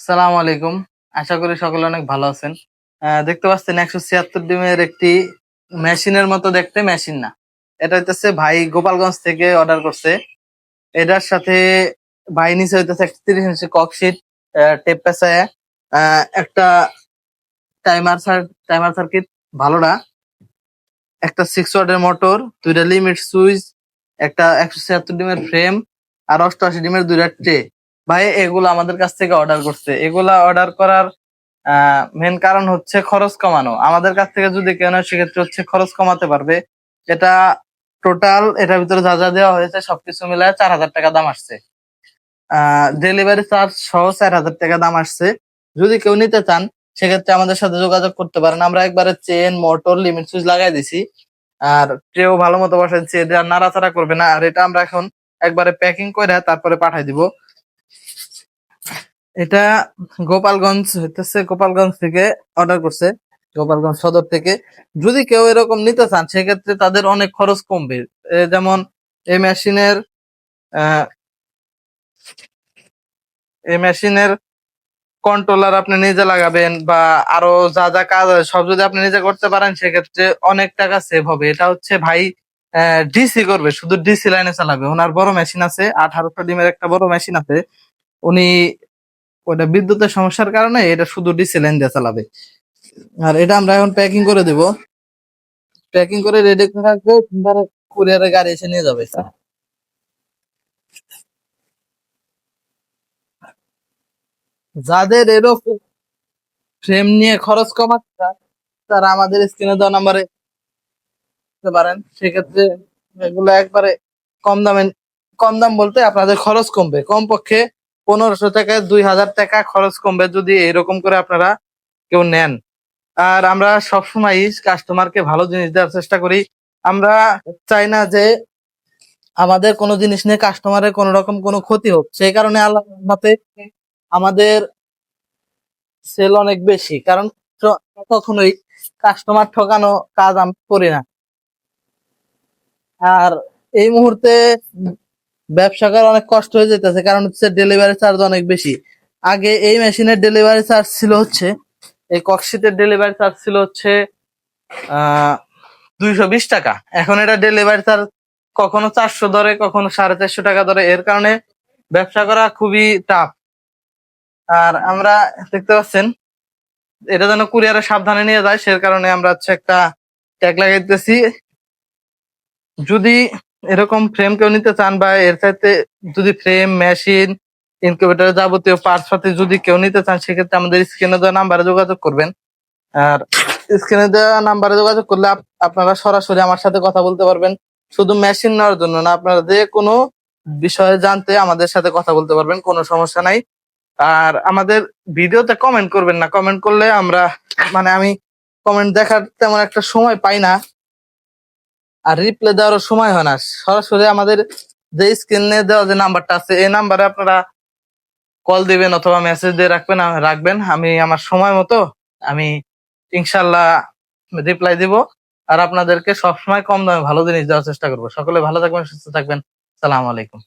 সালাম আলাইকুম। আশা করি সকলে অনেক ভালো আছেন। দেখতে পাচ্ছেন 176 ডিমের একটি মেশিনের মতো দেখতে, মেশিন না। এটা হইতেছে ভাই গোপালগঞ্জ থেকে অর্ডার করছে। এটার সাথে ভাই নিচে হইতেছে 31 ইঞ্চি ককশিট, টেপ পেঁচায়, একটা টাইমার সার্কিট ভালো না, একটা 6 ওয়াটের মোটর, দুইটা লিমিট সুইচ, একটা 176 ডিমের ফ্রেম, আর 88 ডিমের দুইটা ট্রে। ভাই এগুলো আমাদের কাছ থেকে অর্ডার করছে। এগুলা অর্ডার করার মেন কারণ হচ্ছে খরচ কমানো। আমাদের কাছ থেকে যদি কেউ নেয় সেক্ষেত্রে হচ্ছে খরচ কমাতে পারবে। এটা টোটাল এটার ভিতরে যা যা দেওয়া হয়েছে সবকিছু মিলায় 4,000 টাকা দাম আসছে। ডেলিভারি চার্জ সহ 4,000 টাকা দাম আসছে। যদি কেউ নিতে চান সেক্ষেত্রে আমাদের সাথে যোগাযোগ করতে পারেন। আমরা একবারে চেন, মোটর, লিমিট সুইচ লাগাই দিছি, আর ট্রেও ভালো মতো বসাইছি। এটা আর নাড়াচাড়া করবে না। আর এটা আমরা এখন একবারে প্যাকিং করে তারপরে পাঠাই দিব। এটা গোপালগঞ্জ হইতেছে, গোপালগঞ্জ থেকে অর্ডার করছে, গোপালগঞ্জ সদর থেকে। যদি কেউ এরকম নিতে চান সেক্ষেত্রে তাদের অনেক খরচ কমবে। যেমন এই মেশিনের আহ এই মেশিনের কন্ট্রোলার আপনি নিজে লাগাবেন, বা আরো যা যা কাজ আছে সব যদি আপনি নিজে করতে পারেন সেক্ষেত্রে অনেক টাকা সেভ হবে। এটা হচ্ছে ভাই ডিসি করবে, শুধু ডিসি লাইনে চালাবে। ওনার বড় মেশিন আছে, 1800 ডিমের একটা বড় মেশিন আছে। উনি ওটা বিদ্যুতের সমস্যার কারণে এটা শুধু ডিসি লাইন দিয়ে চালাবে। আর এটা আমরা এখন প্যাকিং করে দিব। প্যাকিং করে রেডি করে রাখবো, কুরিয়ারের গাড়ি এসে নিয়ে যাবে। যাদের এরকম ফ্রেম নিয়ে খরচ কমাতে চান, তারা আমাদের স্ক্রিনে দেওয়া নাম্বারে পারেন। সেক্ষেত্রে এগুলো একবারে কম দামে, কম দাম বলতে আপনাদের খরচ কমবে কমপক্ষে 1500 থেকে 2,000 টাকা খরচ কমবে যদি এরকম করে আপনারা কেউ নেন। আর আমরা সবসময় কাস্টমারকে ভালো জিনিস দেওয়ার চেষ্টা করি। আমরা চাই না যে আমাদের কোনো জিনিস নিয়ে কাস্টমারের কোনো রকম কোনো ক্ষতি হোক। সেই কারণে আল্লাহ রহমতে আমাদের সেল অনেক বেশি, কারণ কখনোই কাস্টমার ঠকানো কাজ আমি করি না। আর এই মুহূর্তে ব্যবসা করা অনেক কষ্ট হয়ে যেতেছে, কারণ হচ্ছে ডেলিভারি চার্জ অনেক বেশি। আগে এই মেশিনের ডেলিভারি চার্জ ছিল হচ্ছে, এই ককশিটের ডেলিভারি চার্জ ছিল হচ্ছে 220 টাকা। এখন এটা ডেলিভারি চার্জ কখনো 400 ধরে, কখনো 450 টাকা ধরে। এর কারণে ব্যবসা করা খুবই টাফ। আর আমরা দেখতে পাচ্ছেন এটা যেন কুরিয়ারে সাবধানে নিয়ে যায়, সে কারণে আমরা হচ্ছে একটা ট্যাগ লাগাইতেছি। যদি এরকম ফ্রেম কেউ নিতে চান, বা এর চাইতে যদি ফ্রেম, মেশিন, ইনকিউবেটর যাবতীয় পার্টস পাতি যদি কেউ নিতে চান সেক্ষেত্রে আমাদের স্ক্রিনে দেওয়া নাম্বারে যোগাযোগ করবেন। আর স্ক্রিনে দেওয়া নাম্বারে যোগাযোগ করলে আপনারা সরাসরি আমার সাথে কথা বলতে পারবেন। শুধু মেশিন নেওয়ার জন্য না, আপনারা যে কোনো বিষয়ে জানতে আমাদের সাথে কথা বলতে পারবেন, কোনো সমস্যা নাই। আর আমাদের ভিডিওতে কমেন্ট করবেন না। কমেন্ট করলে আমরা, মানে আমি কমেন্ট দেখার তেমন একটা সময় পাই না, আর রিপ্লাই দেওয়ারও সময় হয় না। সরাসরি আমাদের যে স্ক্রিনে দেওয়া যে নাম্বারটা আছে এই নাম্বারে আপনারা কল দিবেন অথবা মেসেজ দিয়ে রাখবেন। আমি আমার সময় মতো আমি ইনশাল্লাহ রিপ্লাই দিব। আর আপনাদেরকে সবসময় কম দামে ভালো জিনিস দেওয়ার চেষ্টা করবো। সকলে ভালো থাকবেন, সুস্থ থাকবেন। সালাম আলাইকুম।